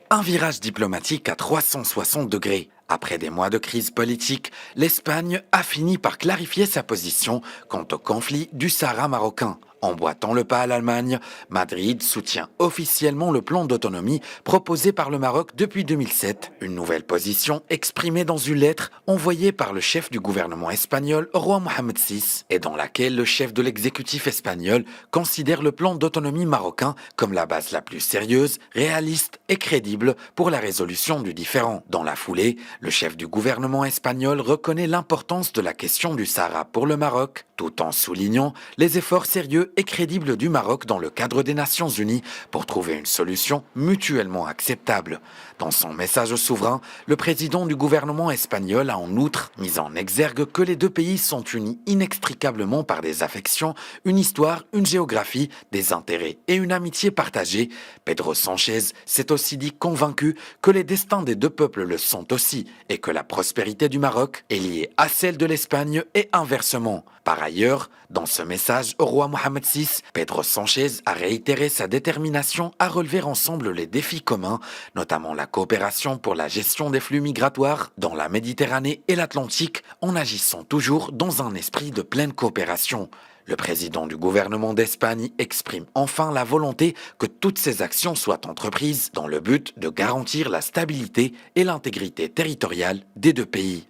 Un virage diplomatique à 360 degrés. Après des mois de crise politique, l'Espagne a fini par clarifier sa position quant au conflit du Sahara marocain. Emboîtant le pas à l'Allemagne, Madrid soutient officiellement le plan d'autonomie proposé par le Maroc depuis 2007. Une nouvelle position exprimée dans une lettre envoyée par le chef du gouvernement espagnol, Roi Mohamed VI, et dans laquelle le chef de l'exécutif espagnol considère le plan d'autonomie marocain comme la base la plus sérieuse, réaliste et crédible pour la résolution du différend. Dans la foulée, le chef du gouvernement espagnol reconnaît l'importance de la question du Sahara pour le Maroc, tout en soulignant les efforts sérieux et crédibles du Maroc dans le cadre des Nations Unies pour trouver une solution mutuellement acceptable. Dans son message au souverain, le président du gouvernement espagnol a en outre mis en exergue que les deux pays sont unis inextricablement par des affections, une histoire, une géographie, des intérêts et une amitié partagée. Pedro Sánchez s'est aussi dit convaincu que les destins des deux peuples le sont aussi et que la prospérité du Maroc est liée à celle de l'Espagne et inversement. Par ailleurs, dans ce message au roi Mohamed VI, Pedro Sánchez a réitéré sa détermination à relever ensemble les défis communs, notamment la coopération pour la gestion des flux migratoires dans la Méditerranée et l'Atlantique, en agissant toujours dans un esprit de pleine coopération. Le président du gouvernement d'Espagne exprime enfin la volonté que toutes ces actions soient entreprises dans le but de garantir la stabilité et l'intégrité territoriale des deux pays.